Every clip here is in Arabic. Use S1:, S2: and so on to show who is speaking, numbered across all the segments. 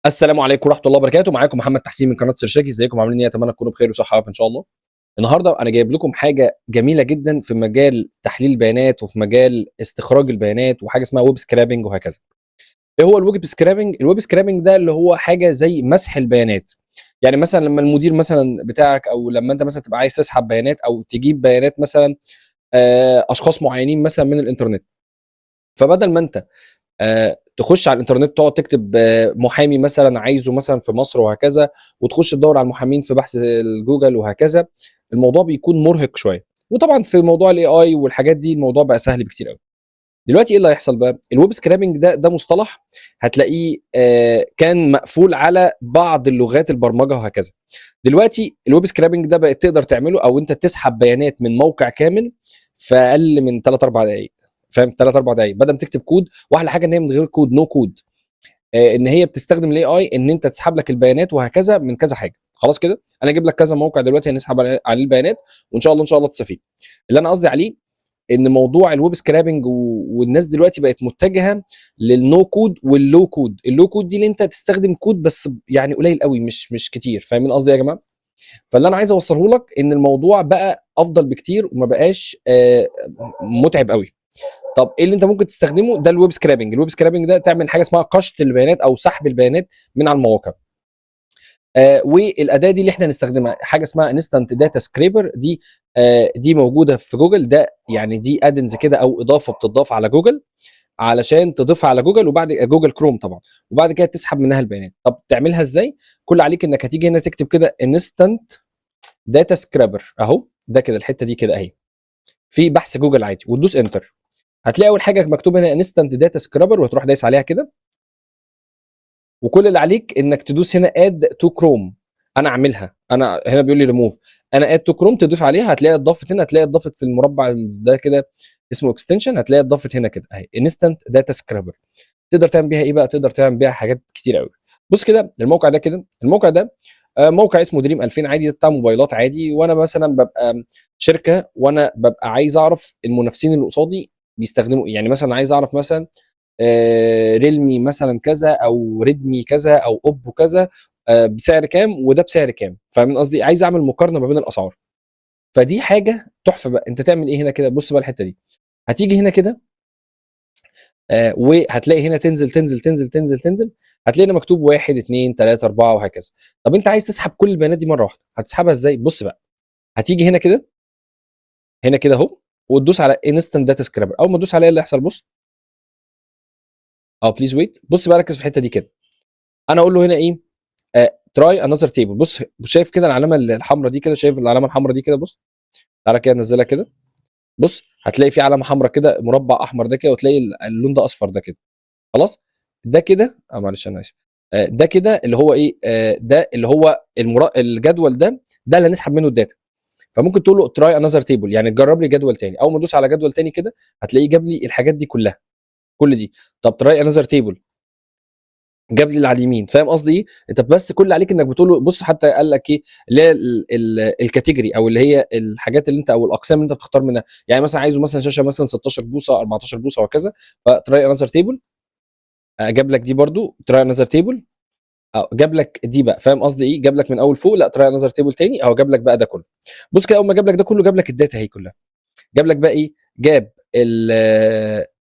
S1: السلام عليكم ورحمة الله وبركاته، معاكم محمد تحسين من قناة سيرشاكي، ازيكم عاملين ايه؟ اتمنى تكونوا بخير وصحة وعافية ان شاء الله. النهارده انا جايب لكم حاجة جميلة جدا في مجال تحليل البيانات وفي مجال استخراج البيانات وحاجة اسمها ويب سكرابنج وهكذا. ايه هو الويب سكرابنج؟ الويب سكرابنج ده اللي هو حاجة زي مسح البيانات. يعني مثلا لما المدير مثلا بتاعك او لما انت مثلا تبقى عايز تسحب بيانات او تجيب بيانات مثلا اشخاص معينين مثلا من الانترنت، فبدل ما انت تخش على الانترنت تقعد تكتب محامي مثلا عايزه مثلا في مصر وهكذا، وتخش تدور على المحامين في بحث الجوجل وهكذا، الموضوع بيكون مرهق شويه. وطبعا في موضوع الاي اي والحاجات دي الموضوع بقى سهل بكتير قوي. دلوقتي ايه اللي هيحصل بقى؟ الويب سكرابنج ده مصطلح هتلاقيه كان مقفول على بعض اللغات البرمجه وهكذا. دلوقتي الويب سكرابنج ده بقت تقدر تعمله او انت تسحب بيانات من موقع كامل في اقل من 3 4 دقائق. فاهم؟ 3 4 دقائق بدل ما تكتب كود، واحلى حاجه ان هي من غير كود، نو كود. ان هي بتستخدم الاي اي ان انت تسحب لك البيانات وهكذا من كذا حاجه. خلاص كده انا اجيب لك كذا موقع دلوقتي هنسحب عليه البيانات، وان شاء الله ان شاء الله تستفيد. اللي انا قصدي عليه ان موضوع الويب سكرابنج والناس دلوقتي بقت متجهه للنو كود واللو كود. اللو كود دي اللي انت تستخدم كود بس يعني قليل قوي، مش كتير. فاهمين قصدي يا جماعه؟ فاللي انا عايز اوصله لك ان الموضوع بقى افضل بكتير وما بقاش متعب قوي. طب ايه اللي انت ممكن تستخدمه؟ ده الويب سكرابنج. الويب سكرابنج ده تعمل حاجه اسمها قشط البيانات او سحب البيانات من على المواقع. والاداه دي اللي احنا هنستخدمها حاجه اسمها انستنت داتا سكريبر. دي موجوده في جوجل. ده يعني دي ادنز كده او اضافه بتضاف على جوجل علشان تضيفها على جوجل، وبعد جوجل كروم طبعا، وبعد كده تسحب منها البيانات. طب تعملها ازاي؟ كل عليك انك هتيجي هنا تكتب كده انستنت داتا سكرابر اهو، ده كده الحته دي كده اهي في بحث جوجل عادي، وتدوس انتر. هتلاقي اول حاجه مكتوب هنا انستنت داتا سكرابر، وهتروح دايس عليها كده. وكل اللي عليك انك تدوس هنا اد تو كروم. انا اعملها، انا هنا بيقول لي ريموف. انا اد تو كروم تضيف عليها، هتلاقي اتضافت هنا، هتلاقي اتضافت في المربع ده كده اسمه اكستنشن، هتلاقي اتضافت هنا كده اهي انستنت داتا سكرابر. تقدر تعمل بيها ايه بقى؟ تقدر تعمل بيها حاجات كتير قوي. بص كده الموقع ده كده، الموقع ده موقع اسمه دريم 2000 عادي، ده بتاع موبايلات عادي. وانا مثلا ببقى شركه وانا ببقى عايز اعرف المنافسين اللي قصادي بيستخدموا ايه. يعني مثلا عايز اعرف مثلا ريلمي مثلا كذا او ريدمي كذا او اوبو كذا بسعر كام وده بسعر كام. فاهم قصدي؟ عايز اعمل مقارنه ما بين الاسعار. فدي حاجه تحفه بقى. انت تعمل ايه هنا كده؟ بص بقى الحته دي. هتيجي هنا كده وهتلاقي هنا تنزل تنزل تنزل تنزل تنزل، هتلاقي هنا مكتوب 1 2 3 4 وهكذا. طب انت عايز تسحب كل البيانات دي مره واحده، هتسحبها ازاي؟ بص بقى. هتيجي هنا كده، هنا كده اهو، وتدوس على انستنت داتا سكرابر. اول ما تدوس عليها اللي هيحصل بص، اه بليز ويت. بص بقى ركز في الحته دي كده. انا اقول له هنا ايه؟ تراي انذر تيبل. بص شايف كده العلامه الحمراء دي كده؟ شايف العلامه الحمراء دي كده؟ بص تعالى كده نزلها كده. بص هتلاقي في علامه حمراء كده، مربع احمر ده كده، وتلاقي اللون ده اصفر ده كده. خلاص. ده كده معلش انا اسف. ده كده اللي هو ايه؟ ده اللي هو الجدول ده اللي هنسحب منه الداتا. فممكن تقول له تراي انذر تيبل، يعني تجرب لي جدول تاني. اول ما ادوس على جدول تاني كده هتلاقيه جاب لي الحاجات دي كلها، كل دي. طب تراي انذر تيبل جاب لي اللي على اليمين. فاهم قصدي ايه؟ انت بس كل اللي عليك انك بتقول له بص. حتى قال لك ايه اللي هي الكاتيجوري او اللي هي الحاجات اللي انت او الاقسام اللي انت بتختار منها. يعني مثلا عايزه مثلا شاشه مثلا 16 بوصه 14 بوصه وهكذا، فتراي انذر تيبل جاب لك دي برضو تراي انذر تيبل. جاب لك دي بقى. فاهم قصدي ايه؟ جاب لك من اول فوق، لا تراي انذر تيبل تاني، او جاب لك بقى ده كله. بص كده اول ما جاب لك ده كله جاب لك الداتا اهي كلها. جاب لك بقى ايه؟ جاب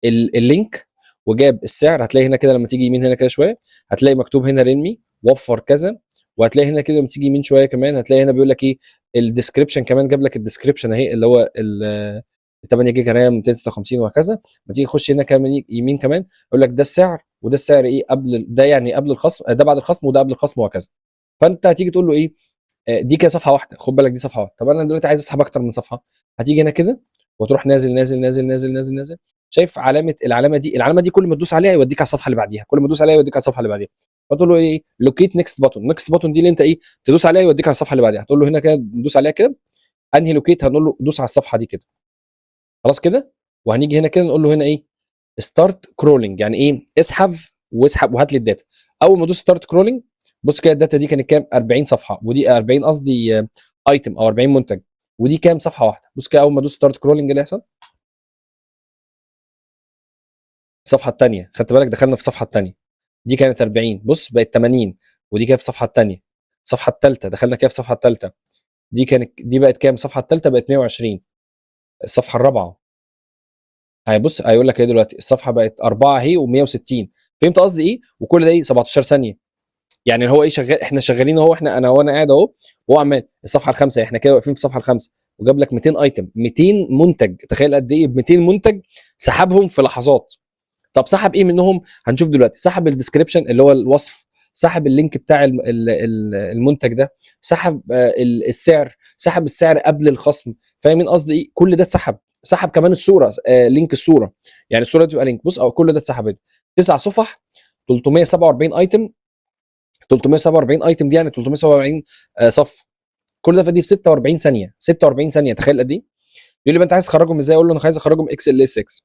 S1: اللينك، وجاب السعر. هتلاقي هنا كده لما تيجي يمين هنا كده شويه هتلاقي مكتوب هنا ريلمي وفر كذا. وهتلاقي هنا كده لما تيجي يمين شويه كمان هتلاقي هنا بيقول لك ايه؟ الديسكربشن كمان. جاب لك الديسكربشن اهي اللي هو 8 جيجا رام 256 وهكذا. ما تيجي تخش هنا كمان يمين كمان يقول لك ده السعر، وده السعر ايه قبل ده، يعني قبل الخصم، ده بعد الخصم، وده قبل الخصم وهكذا. فانت هتيجي تقول له ايه؟ دي كده صفحه واحده، خد بالك دي صفحه واحده. طب انا دلوقتي عايز اسحب اكتر من صفحه. هتيجي هنا كده وتروح نازل نازل نازل نازل نازل نازل. شايف علامه العلامه دي؟ العلامه دي كل ما تدوس عليها يوديك على الصفحه اللي بعديها، كل ما تدوس عليها يوديك على الصفحه اللي بعديها. فتقول له ايه؟ لوكيت نيكست بutton. نيكست بutton دي اللي انت ايه؟ تدوس عليها يوديك على الصفحه اللي بعديها. هتقول له هنا كده ندوس عليها كده انهي لوكيت، هنقول له دوس على الصفحه دي كده. خلاص كده. وهنيجي هنا كده نقول له هنا ايه؟ ستارت كرولينج. يعني ايه؟ اسحب واسحب وهات لي الداتا. اول ما ادوس ستارت كرولينج بص كده الداتا دي كانت كام؟ 40 صفحه، ودي 40 قصدي ايتم او 40 منتج، ودي كام؟ صفحه واحده. بص كده اول ما ادوس ستارت كرولينج اللي يحصل؟ الصفحه الثانيه. خدت بالك؟ دخلنا في الصفحه الثانيه. دي كانت 40 بص بقت 80 ودي كده في الصفحه الثانيه. الصفحه الثالثه دخلنا كده في الصفحه الثالثه، دي بقت كام؟ الصفحه الثالثه بقت 120. الصفحه الرابعه هيبص هيقول لك ايه دلوقتي؟ الصفحه بقت 4 اهي و160. فهمت قصدي ايه؟ وكل ده ايه؟ 17 ثانيه. يعني هو ايه شغال، احنا شغالين اهو، احنا انا وانا قاعد اهو وهو عمال الصفحه الخامسه، احنا كده واقفين في الصفحه الخامسه وجاب لك 200 ايتم، 200 منتج. تخيل قد ايه ب 200 منتج سحبهم في لحظات. طب سحب ايه منهم؟ هنشوف دلوقتي. سحب الديسكريبشن اللي هو الوصف، سحب اللينك بتاع المنتج ده، سحب السعر، سحب السعر قبل الخصم. فاهمين قصدي ايه؟ كل ده اتسحب. سحب كمان الصوره، لينك الصوره، يعني الصوره تبقى لينك. بص او كل ده اتسحب. 9 صفح، 347 ايتم. 347 ايتم دي يعني 347 صف. كل ده في 46 ثانيه. 46 ثانيه، تخيل قد ايه؟ يقول لي بقى انت عايز تخرجهم ازاي؟ اقول له انا عايز اخرجهم اكس ال اس اكس،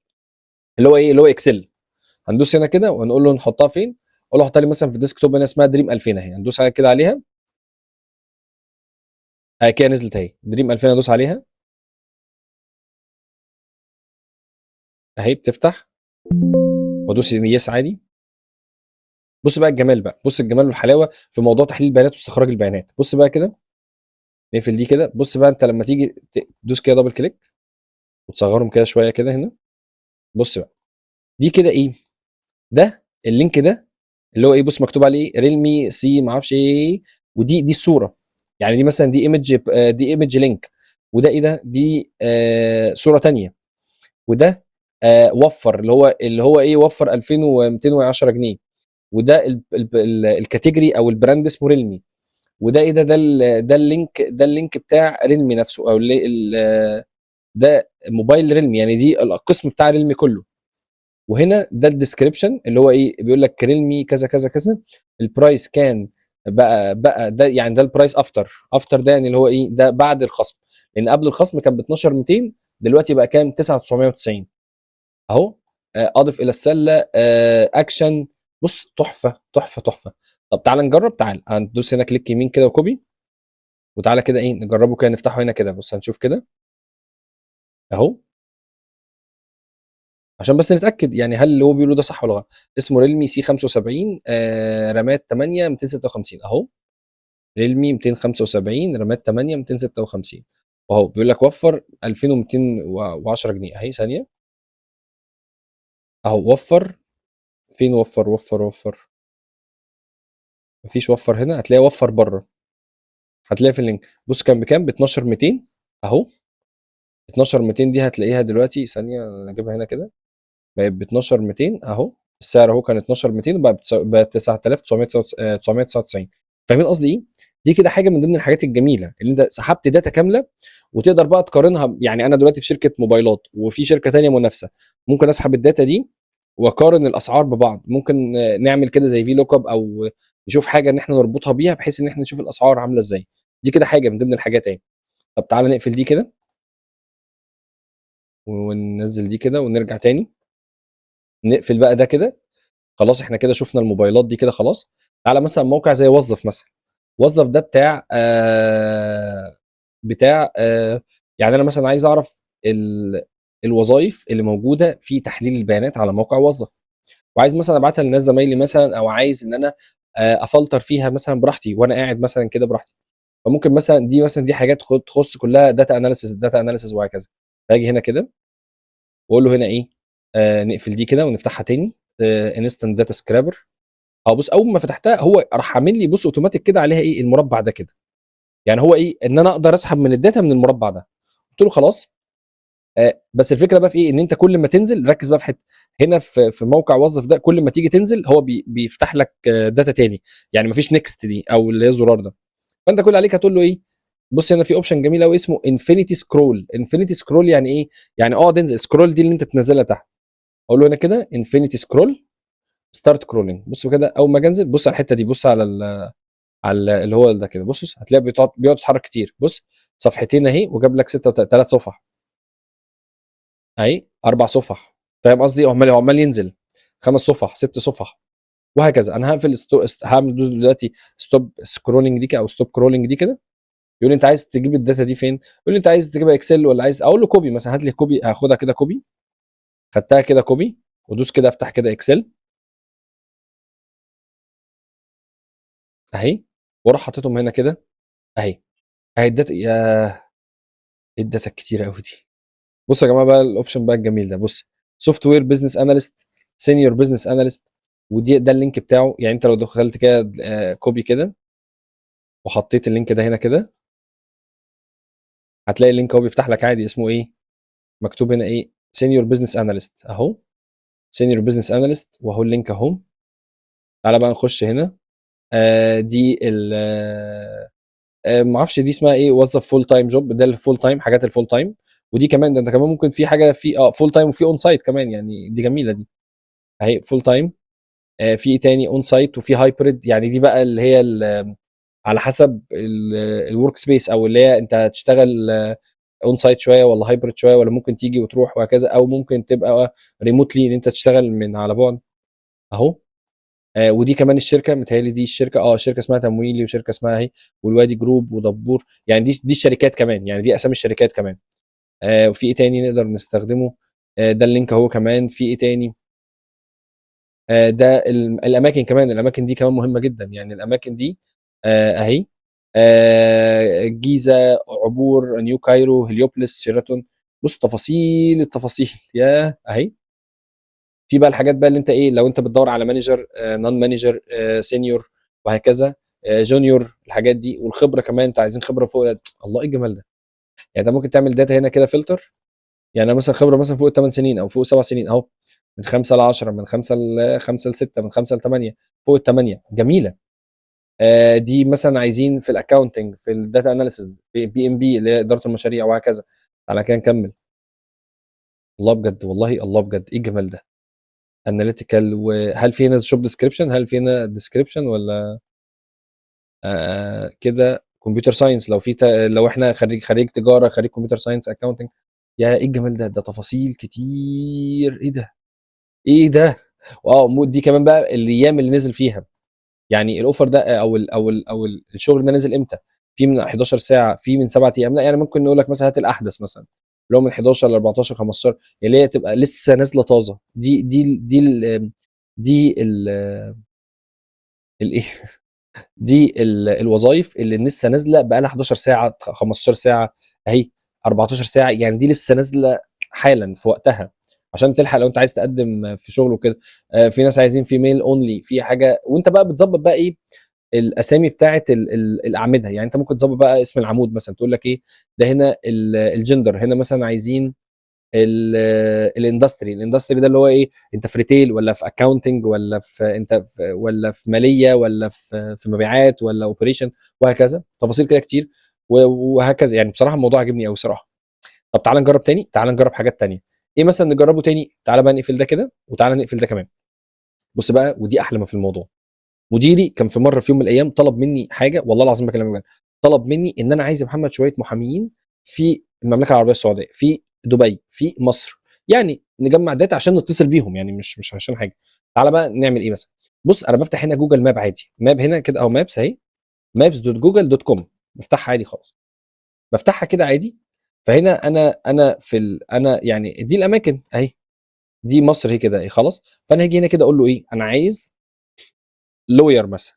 S1: اللي هو ايه؟ اللي هو اكسل. هندوس هنا كده وهنقول له نحطها فين. اقول له حطها لي مثلا في ديسك توب هنا اسمها دريم 2000 اهي. هندوس عليها كده عليها اهي كده نزلت اهي دريم 2000. ادوس عليها اهي بتفتح وادوس يس عادي. بص بقى الجمال بقى، بص الجمال والحلاوه في موضوع تحليل البيانات واستخراج البيانات. بص بقى كده، نقفل دي كده. بص بقى انت لما تيجي تدوس كده دبل كليك وتصغرهم كده شويه كده هنا. بص بقى دي كده ايه؟ ده اللينك ده اللي هو ايه؟ بص مكتوب عليه ريلمي سي ما اعرفش ايه، ودي الصوره. يعني دي مثلا دي ايمج، دي ايمج لينك. وده ايه ده؟ دي صوره تانية. وده وفر اللي هو ايه؟ وفر 2210 جنيه. وده الكاتيجوري او البراند اسمه ريلمي. وده ايه ده؟ ده اللينك بتاع ريلمي نفسه، او ده موبايل ريلمي، يعني دي القسم بتاع ريلمي كله. وهنا ده الديسكريبشن اللي هو ايه؟ بيقول لك ريلمي كذا كذا كذا. البرايس كان بقى ده، يعني ده البرايس افتر ده، يعني اللي هو ايه؟ ده بعد الخصم. لان قبل الخصم كان ب 12200، دلوقتي بقى كام؟ 9990 اهو. اضف الى السله اكشن. بص تحفه تحفه تحفه. طب تعالى نجرب. تعال هندوس هنا كليك يمين كده وكوبي، وتعالى كده ايه نجربه كده، نفتحه هنا كده. بص هنشوف كده اهو، عشان بس نتاكد يعني هل اللي هو بيقوله ده صح ولا غلط. اسمه ريلمي سي 75، رامات 8 256 اهو. ريلمي 275 رامات 8 256 اهو. بيقول لك وفر 2210 جنيه اهي. ثانيه اهو وفر. فين وفر؟ وفر مفيش وفر هنا. هتلاقي وفر بره، هتلاقي في اللينك. بص كان بكام؟ ب 12200 اهو. 12200 دي هتلاقيها دلوقتي. ثانيه نجيبها هنا كده. بقت ب 12200 اهو. السعر اهو كان 12200 وبقى ب 9999. فاهمين قصدي ايه؟ دي كده حاجه من ضمن الحاجات الجميله اللي انت سحبت داتا كامله وتقدر بقى تقارنها. يعني انا دلوقتي في شركه موبايلات وفي شركه تانية منافسه، ممكن اسحب الداتا دي واقارن الاسعار ببعض. ممكن نعمل كده زي في لوك اب، او نشوف حاجه ان احنا نربطها بيها بحيث ان احنا نشوف الاسعار عامله ازاي. دي كده حاجه من ضمن الحاجات اهي. طب تعالى نقفل دي كده وننزل دي كده ونرجع تاني. نقفل بقى ده كده. خلاص احنا كده شفنا الموبايلات دي كده خلاص. تعالى مثلا موقع زي وظف مثلا. وظف ده بتاع يعني انا مثلا عايز اعرف الوظائف اللي موجوده في تحليل البيانات على موقع وظف، وعايز مثلا ابعتها لناس زمايلي مثلا، او عايز ان انا افلتر فيها مثلا براحتي وانا قاعد مثلا كده براحتي. فممكن مثلا دي حاجات تخص كلها داتا اناليسيس، داتا اناليسيس وهكذا. فاجي هنا كده واقول له هنا ايه؟ نقفل دي كده ونفتحها تاني. انستنت داتا سكرابر. اه بص اول ما فتحتها هو راح عامل لي بص اوتوماتيك كده عليها ايه؟ المربع ده كده. يعني هو ايه؟ ان انا اقدر اسحب من الداتا من المربع ده. قلت له خلاص. بس الفكره بقى في ايه؟ ان انت كل ما تنزل ركز بقى في حته هنا في موقع وظف ده. كل ما تيجي تنزل هو بيفتح لك داتا تاني. يعني مفيش نيكست دي او اللي هي الزرار ده. فانت كل اللي عليك هتقول له ايه؟ بص هنا في اوبشن جميل قوي اسمه انفينيتي سكرول. انفينيتي سكرول يعني ايه؟ يعني انزل سكرول دي اللي انت تنزلها تحت. اقول له هنا كده انفينيتي سكرول ستارت كرولينج. بص كده اول ما اجي انزل بص على الحته دي. بص على اللي هو ده كده. بص هتلاقي بيقعد يتحرك كتير. بص صفحتين اهي وجاب لك 3 صفح اهي 4 صفح. فاهم قصدي؟ هو عمال ينزل 5 صفح 6 صفح وهكذا. انا هقفل هعمل دلوقتي ستوب سكرولنج دي كده او ستوب كرولنج دي كده. يقول لي انت عايز تجيب الداتا دي فين؟ يقول لي انت عايز تجيبها اكسل ولا عايز؟ اقول له كوبي مثلا. هات لي كوبي. هاخدها كده كوبي. خدتها كده كوبي. ودوس كده افتح كده اكسل. اهي، واروح حاططهم هنا كده اهي. اهي الداتا، يا ايه الداتا الكتيره قوي دي. بصوا يا جماعه بقى الاوبشن بقى الجميل ده، بص، سوفت وير بزنس اناليست، سينيور بزنس اناليست، ودي ده اللينك بتاعه. يعني انت لو دخلت كده كوبي كده وحطيت اللينك ده هنا كده، هتلاقي اللينك هو بيفتح لك عادي، اسمه ايه، مكتوب هنا ايه، سينيور بزنس اناليست اهو، سينيور بزنس اناليست، واهو اللينك اهو. تعالى بقى نخش هنا. دي ال ما اعرفش دي اسمها ايه، وظف فول تايم جوب، ده الفول تايم، حاجات الفول تايم. ودي كمان ده انت كمان ممكن في حاجه في فول تايم وفي اون سايت كمان، يعني دي جميله دي اهي فول تايم. في ايه تاني، اون سايت وفي هايبريد، يعني دي بقى اللي هي على حسب الورك سبيس، او اللي هي انت هتشتغل اون سايت شويه ولا هايبريد شويه، ولا ممكن تيجي وتروح وهكذا، او ممكن تبقى ريموتلي ان انت تشتغل من على بعد اهو. ودي كمان الشركه، متهيألي دي الشركه، شركه اسمها تمويلي، وشركه اسمها اهي، والوادي جروب ودبور، يعني دي الشركات كمان، يعني دي اسامي الشركات كمان. وفي ايه تاني نقدر نستخدمه، ده اللينك اهو كمان. في ايه تاني، ده الاماكن كمان، الاماكن دي كمان مهمه جدا، يعني الاماكن دي اهي، الجيزه، عبور، نيو كايرو، هليوبلس، شيراتون. بص تفاصيل التفاصيل يا اهي. في بقى الحاجات بقى اللي انت ايه، لو انت بتدور على مانجر، نون مانجر، سينيور، وهكذا، جونيور، الحاجات دي، والخبره كمان، انت عايزين خبره فوق الله ايه الجمال ده. يعني انت ممكن تعمل داتا هنا كده فلتر، يعني أنا مثلا خبره مثلا فوق ال8 سنين او فوق 7 سنين اهو، من 5 ل 10، من 5 ل 5 ل 6، من 5 ل 8، فوق ال8 جميله. دي مثلا عايزين في الاكاونتنج، في الداتا اناليسز، في بي ام بي اللي هي اداره المشاريع، وهكذا. على كده نكمل. الله بجد، والله الله بجد، ايه الجمال ده. اناليتيكال، وهل في هنا شوب ديسكريبشن، هل في هنا ديسكريبشن ولا كده كمبيوتر ساينس، لو في لو احنا خريج تجاره، خريج كمبيوتر ساينس اكاونتنج. يا ايه الجمال ده، ده تفاصيل كتير، ايه ده، ايه ده. دي كمان بقى الايام اللي نزل فيها، يعني الاوفر ده الشغل ده نزل امتى، في من 11 ساعه، في من 7 ايام، لا يعني ممكن نقول لك مثلا هات الاحدث مثلا، اللي هو من 11 ل 14 15، اللي هي تبقى لسه نازله طازه، الايه دي الوظائف اللي لسه نازله بقى لها 11 ساعه، 15 ساعه اهي، 14 ساعه، يعني دي لسه نازله حالا في وقتها، عشان تلحق لو انت عايز تقدم في شغل وكده. في ناس عايزين في ميل اونلي، في حاجه، وانت بقى بتظبط بقى ايه الاسامي بتاعه الاعمده، يعني انت ممكن تظبط بقى اسم العمود مثلا، تقول لك ايه ده هنا الجندر، هنا مثلا عايزين الاندستري ده اللي هو ايه، انت في ريتيل ولا في اكاونتنج ولا في انت في ولا في ماليه ولا في مبيعات ولا اوبريشن، وهكذا، تفاصيل كده كتير، وهكذا. يعني بصراحه الموضوع عجبني قوي صراحه. طب تعالى نجرب تاني، تعالى نجرب حاجات تانية. ايه مثلا نجربه تاني، تعالى بقى نقفل ده كده، وتعالى نقفل ده كمان. بص بقى، ودي احلى ما في الموضوع، مديري كان في مره في يوم من الايام طلب مني حاجه، والله العظيم بكلمك بجد، طلب مني ان انا عايز يا محمد شويه محاميين في المملكه العربيه السعوديه، في دبي، في مصر، يعني نجمع داتا عشان نتصل بيهم، يعني مش عشان حاجه. تعالى بقى نعمل ايه مثلا. بص انا بفتح هنا جوجل ماب عادي، ماب هنا كده، او مابس اهي، مابس دوت جوجل دوت كوم، بفتحها عادي خالص، بفتحها كده عادي. فهنا انا انا يعني دي الاماكن اهي، دي مصر هي كده ايه خلاص. فانا هاجي هنا كده اقول له ايه، انا عايز لوير مثلا،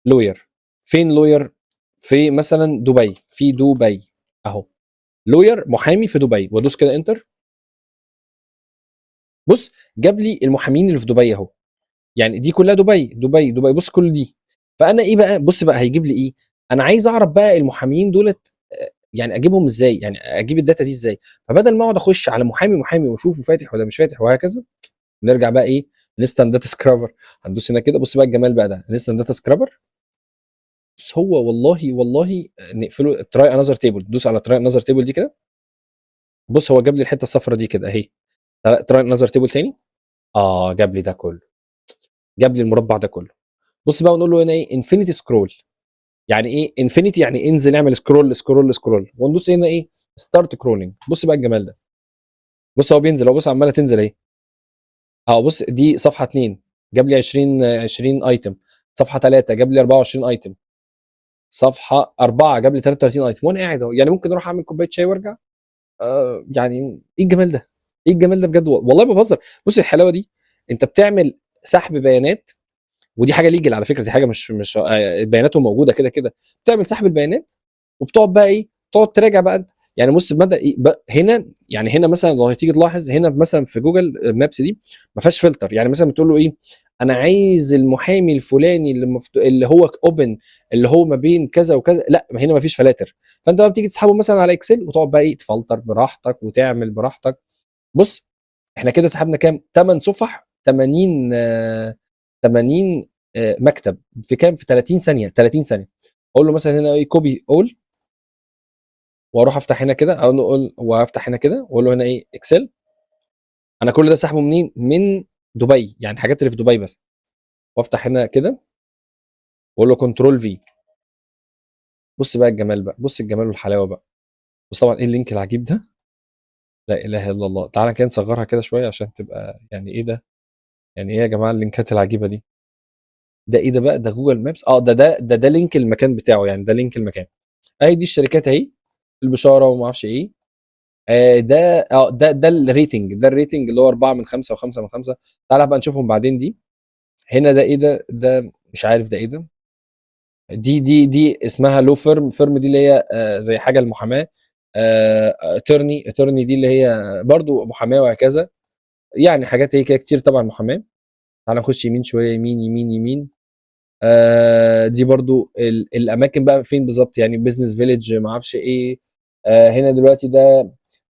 S1: لوير، فين لوير، في مثلا دبي، في دبي اهو، لوير محامي في دبي، وادوس كده انتر. بص جاب لي المحامين اللي في دبي اهو، يعني دي كلها دبي دبي دبي، بص كل دي. فانا ايه بقى، بص بقى هيجيب لي ايه، انا عايز اعرف بقى المحامين دولت، يعني اجيبهم ازاي، يعني اجيب الداتا دي ازاي. فبدل ما اقعد اخش على محامي محامي واشوفه فاتح ولا مش فاتح وهكذا، نرجع بقى ايه، انستنت داتا سكرابر. هندوس هنا كده، بص بقى الجمال بقى ده، انستنت داتا سكرابر. بس هو والله نقفله، تراي انذر تيبل، دوس على تراي انذر تيبل دي كده. بص هو جاب لي الحته الصفراء دي كده اهي، تراي انذر تيبل تاني. جاب لي ده كله، جاب لي المربع ده كله. بص بقى ونقول له هنا ايه، انفينيتي سكرول. يعني ايه انفينيتي، يعني انزل اعمل سكرول سكرول سكرول، وندوس هنا ايه، ستارت كرولينج. بص بقى الجمال ده، بص هو بينزل، هو بص عماله تنزل اهي. بص دي صفحه 2 جاب لي 20 ايتم، صفحه 3 جاب لي 24 ايتم، صفحه 4 جاب لي 33 ايتم، وانا قاعد اهو، يعني ممكن اروح اعمل كوبايه شاي وارجع. يعني ايه الجمال ده، ايه الجمال ده بجد، والله ما بهزر. بص الحلاوه دي، انت بتعمل سحب بيانات ودي حاجه ليجل على فكره، دي حاجه مش بياناته موجوده كده كده. بتعمل سحب البيانات وبتقعد بقى ايه، تقعد تراجع بقى انت. يعني بص بدا إيه هنا، يعني هنا مثلا لو هتيجي تلاحظ هنا مثلا في جوجل مابس دي ما فيهاش فلتر. يعني مثلا بتقول له ايه، انا عايز المحامي الفلاني اللي هو اوبن، اللي هو ما بين كذا وكذا، لا هنا ما فيش فلاتر. فانت بقى بتيجي تسحبه مثلا على اكسل وتقعد بقى ايه تفلتر براحتك وتعمل براحتك. بص احنا كده سحبنا كام؟ 8 صفح، 80 80 مكتب في كام؟ في 30 ثانيه، 30 ثانيه. اقول له مثلا هنا ايه كوبي اول، واروح افتح هنا كده، اقول وافتح هنا كده واقول له هنا ايه اكسل. انا كل ده سحبه منين؟ من دبي، يعني الحاجات اللي في دبي بس. وافتح هنا كده واقول له كنترول في. بص بقى الجمال بقى، بص الجمال والحلاوه بقى. بص طبعا ايه اللينك العجيب ده، لا اله الا الله. تعالى كده نصغرها كده شويه عشان تبقى يعني ايه ده، يعني ايه يا جماعه اللينكات العجيبه دي. ده ايه ده بقى؟ ده جوجل مابس. ده لينك المكان بتاعه، يعني ده لينك المكان. اهي دي الشركات اهي، البشاره وما اعرفش ايه. ده الريتنج، ده الريتنج اللي هو 4 من 5 و5 من 5. تعالى بقى نشوفهم بعدين دي. هنا ده ايه ده مش عارف ده ايه ده. دي اسمها لو فيرم. فيرم دي اللي هي زي حاجه المحاماه. اترني دي اللي هي برضو محاماه وهكذا. يعني حاجات هي كده كتير طبعا محاماه. تعالى نخش يمين شويه، يمين يمين يمين. دي برضو الاماكن بقى فين بالظبط، يعني بزنس فيليج ما اعرفش ايه. هنا دلوقتي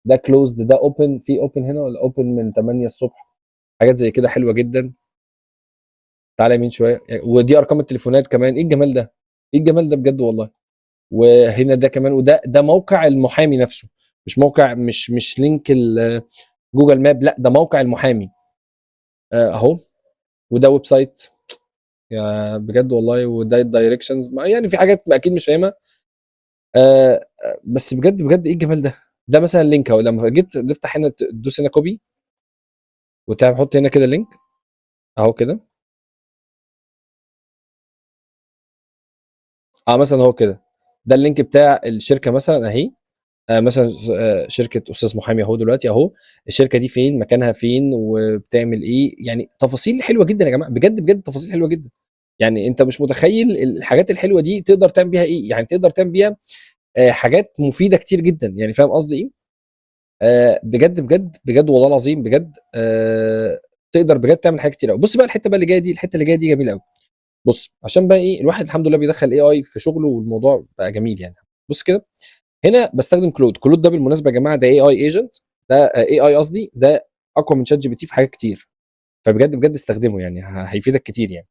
S1: ده كلوزد، ده اوبن، في اوبن هنا ولا اوبن من 8 الصبح. حاجات زي كده حلوه جدا. تعالى يمين شويه، ودي ارقام التليفونات كمان. ايه الجمال ده، ايه الجمال ده بجد والله. وهنا ده كمان، ده موقع المحامي نفسه، مش موقع، مش لينك جوجل ماب، لا ده موقع المحامي. اهو. وده ويب سايت، يا بجد والله. وده الدايركشنز، يعني في حاجات اكيد مش فاهمها. بس بجد بجد ايه الجمال ده. ده مثلا لينك اهو، لما جيت تفتح هنا تدوس هنا كوبي وتعمل حط هنا كده لينك اهو كده. مثلا اهو كده، ده اللينك بتاع الشركه مثلا اهي. مثلا شركه استاذ محامي اهو دلوقتي اهو. الشركه دي فين، مكانها فين، وبتعمل ايه، يعني تفاصيل حلوه جدا يا جماعه، بجد بجد تفاصيل حلوه جدا. يعني انت مش متخيل الحاجات الحلوه دي تقدر تعمل بيها ايه، يعني تقدر تعمل بيها حاجات مفيده كتير جدا، يعني فاهم قصدي ايه. بجد بجد بجد والله العظيم بجد. تقدر بجد تعمل حاجات كتير قوي. بص بقى الحته بقى اللي جايه دي، الحته اللي جايه دي جميله قوي. بص عشان بقى ايه الواحد الحمد لله بيدخل اي اي في شغله والموضوع بقى جميل يعني. بص كده، هنا بستخدم كلود. كلود ده بالمناسبه يا جماعه ده اي اي ايجنت، ده اي اي قصدي، ده اقوى من شات جي بي تي في حاجات كتير. فبجد بجد استخدمه، يعني هيفيدك كتير يعني.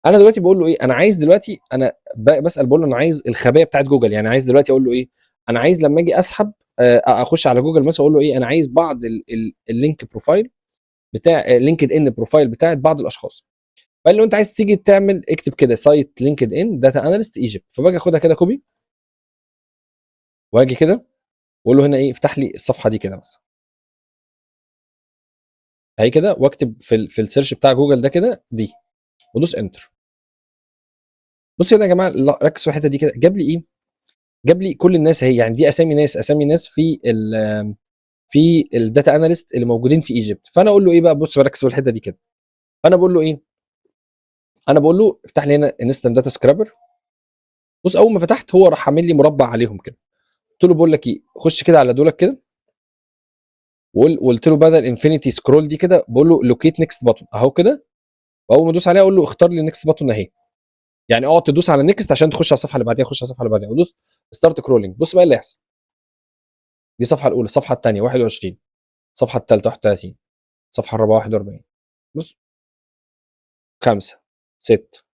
S1: انا دلوقتي بقول له ايه، انا عايز دلوقتي، انا بسال بقول له انا عايز الخبايا بتاعت جوجل. يعني عايز دلوقتي اقول له ايه، انا عايز لما اجي اسحب اخش على جوجل مثلا اقول له ايه، انا عايز بعض اللينك بروفايل بتاع لينكد ان بروفايل بتاعت بعض الاشخاص. فقال له انت عايز تيجي تعمل اكتب كده سايت لينكد ان داتا اناليست ايجيبت. فباجي اخدها كده كوبي واجي كده واقول له هنا ايه افتح لي الصفحه دي كده مثلا اهي كده، واكتب في السيرش بتاع جوجل ده كده دي، ودوس انتر. بص هنا يا جماعه ركز في الحته دي كده، جاب لي ايه، جاب لي كل الناس اهي. يعني دي اسامي ناس، اسامي ناس في الداتا اناليست اللي موجودين في ايجيبت. فانا اقول له ايه بقى، بص بركز في الحته دي كده. فانا بقول له ايه، انا بقول له افتح لي هنا انستنت داتا سكرابر. بص اول ما فتحت هو راح عامل لي مربع عليهم كده. قلت له بقول لك ايه، خش كده على دولك كده. وقلت له بدل انفينيتي سكرول دي كده بقول له لوكيت نيكست بutton اهو كده. واول ما ادوس عليها اقول له اختار لي نيكست بutton اهي. يعني اقعد تدوس على نيكست عشان تخش على الصفحه اللي بعديها، خش على الصفحه اللي بعديها ودوس ستارت كرولينج. بص بقى اللي هيحصل. دي الصفحه الاولى، الصفحه الثانيه 21، الصفحه الثالثه 31، الصفحه الرابعه 41. بص 5 6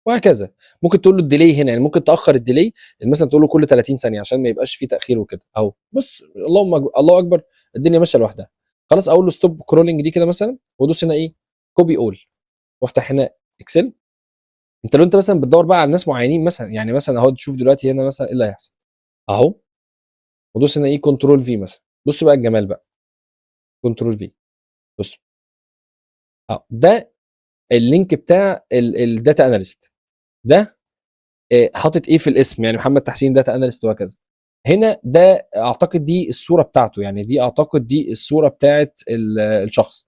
S1: وهكذا. ممكن تقول له الديلي هنا، يعني ممكن تاخر الديلي مثلا تقول له كل 30 ثانيه عشان ما يبقاش فيه تاخير وكده اهو. بص اللهم الله اكبر، الدنيا ماشيه لوحدها. خلاص اقول له ستوب كرولينج دي كده مثلا وادوس هنا ايه كوبي اول، وافتح هنا اكسل. انت لو انت مثلا بتدور بقى على ناس معينين مثلا، يعني مثلا اهو تشوف دلوقتي هنا مثلا ايه اللي هيحصل اهو. ودوس هنا ايه كنترول في مثلا. بص بقى الجمال بقى، كنترول في. بص ده اللينك بتاع الداتا اناليست ده. حاطط ايه في الاسم، يعني محمد تحسين داتا اناليست وهكذا. هنا ده اعتقد دي الصوره بتاعته، يعني دي اعتقد دي الصوره بتاعت الشخص.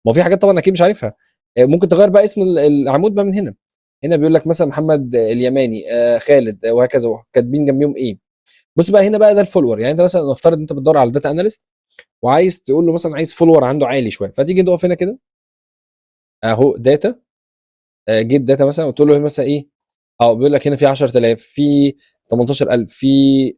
S1: ما هو في حاجات طبعا اكيد مش عارفها. ممكن تغير بقى اسم العمود بقى من هنا. هنا بيقول لك مثلا محمد اليماني، خالد، وهكذا، كاتبين جنبيهم ايه. بص بقى هنا بقى ده الفولور. يعني انت مثلا نفترض انت بتدور على داتا اناليست وعايز تقول له مثلا عايز فولور عنده عالي شويه، فتيجي تقف هنا كده اهو داتا، جيت داتا مثلا قلت له مثلا ايه، اه بيقول لك هنا في 10000، في 18000، في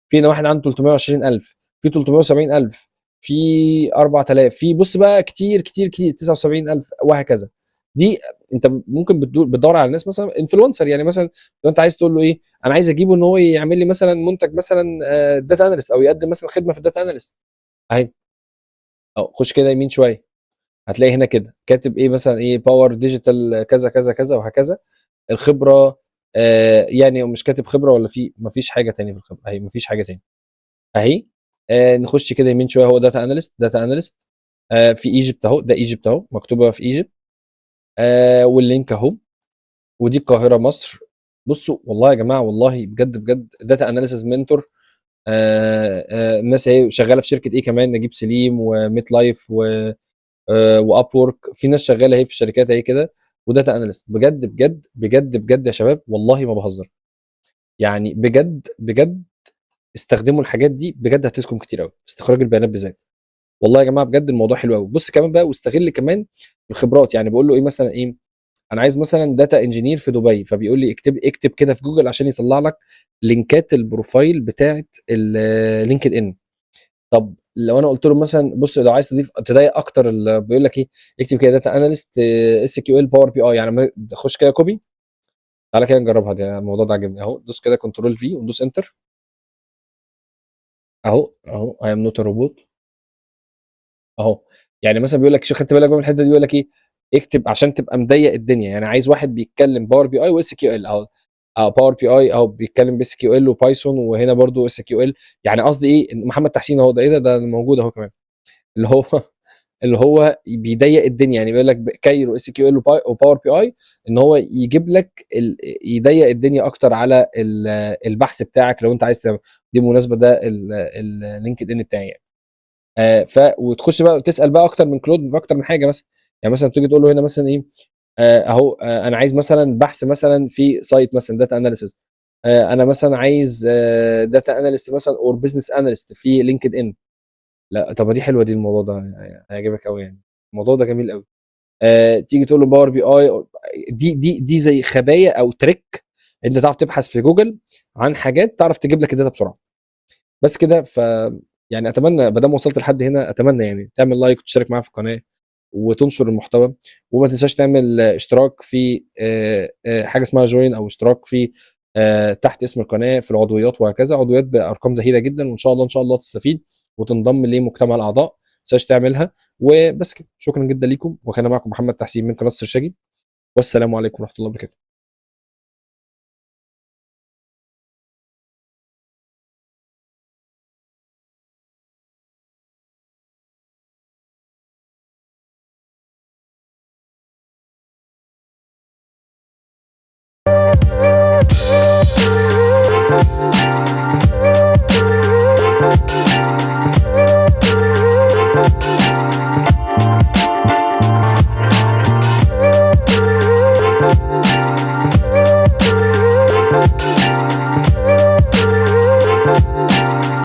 S1: في هنا واحد عنده 320000، في 370000، في 4000، في بص بقى كتير كتير كتير 79000 وهكذا. دي انت ممكن بتدور على ناس مثلا انفلونسر. يعني مثلا لو انت عايز تقول له ايه، انا عايز اجيبه ان هو يعمل لي مثلا منتج مثلا داتا اناليست، او يقدم مثلا خدمه في الداتا اناليست اهي. اه خش كده يمين شويه، هتلاقي هنا كده كاتب ايه مثلا ايه باور ديجيتال كذا كذا كذا وهكذا. الخبره يعني مش كاتب خبره، ولا في مفيش حاجه تاني في الخبره اهي، مفيش حاجه تاني اهي. نخش كده يمين شويه، هو داتا اناليست، داتا اناليست في ايجيبت اهو، ده ايجيبت اهو مكتوبه في ايجيبت، واللينك اهو، ودي القاهره مصر. بصوا والله يا جماعه، والله بجد بجد داتا اناليسز منتور. الناس اهي شغاله في شركه ايه كمان، نجيب سليم وميت لايف واب وورك، في ناس شغاله اهي في الشركات اهي كده، وداتا اناليست. بجد بجد بجد بجد يا شباب، والله ما بهزر، يعني بجد بجد استخدموا الحاجات دي، بجد هتفيدكم كتير قوي في استخراج البيانات بالذات. والله يا جماعه بجد الموضوع حلو قوي. بص كمان بقى، واستغل كمان الخبرات. يعني بقول له ايه مثلا ايه، انا عايز مثلا داتا انجينير في دبي، فبيقول لي اكتب كده في جوجل عشان يطلع لك لينكات البروفايل بتاعه اللينكد ان. طب لو انا قلت له مثلا بص لو عايز تضيق اكتر بيقول لك ايه، اكتب كده داتا اناليست اس كيو ال باور بي اي. يعني خش كده كوبي، تعالى كده نجربها دي، الموضوع ده عجبني اهو. دوس كده كنترول في وندوس انتر اهو اهو، اي ام نوت روبوت اهو. يعني مثلا بيقول لك شو، خدت بالك بقى من الحته دي، بيقول لك ايه، اكتب عشان تبقى مضيق الدنيا. يعني عايز واحد بيتكلم باور بي اي واس كيو ال اهو، باور بي اي اهو بيتكلم باس كيو ال وبايثون، وهنا برضو اس كيو ال. يعني قصدي ايه، محمد تحسين اهو، ده ايه ده موجود اهو كمان، اللي هو اللي هو بيضيق الدنيا. يعني بيقول لك كايرو اس كيو ال وباور بي اي، ان هو يجيب لك يضيق الدنيا اكتر على البحث بتاعك لو انت عايز تعمل. دي بالمناسبه ده اللينكد ان بتاعي يعني. وتخش بقى تسال بقى اكتر من كلود في اكتر من حاجه مثلا. يعني مثلا تيجي تقول له هنا مثلا ايه، اهو انا عايز مثلا بحث مثلا في سايت مثلا داتا اناليسيس، انا مثلا عايز داتا اناليست مثلا اور بزنس اناليست في لينكد ان. لا طب ما دي حلوه دي، الموضوع ده هيعجبك قوي يعني، الموضوع ده جميل قوي. تيجي تقول له باور بي اي، دي زي خبايا او تريك، انت تعرف تبحث في جوجل عن حاجات تعرف تجيب لك الداتا بسرعه. بس كده. يعني اتمنى ما دام وصلت لحد هنا، اتمنى يعني تعمل لايك وتشترك معايا في القناه وتنشر المحتوى. وما تنساش تعمل اشتراك في حاجه اسمها جوين، او اشتراك في تحت اسم القناه في العضويات وهكذا، عضويات بارقام زهيده جدا، وان شاء الله ان شاء الله تستفيد وتنضم لمجتمع الاعضاء. ما تنساش تعملها. وبس كده، شكرا جدا ليكم، وكان معكم محمد تحسين من قناه سرشاجي، والسلام عليكم ورحمه الله وبركاته.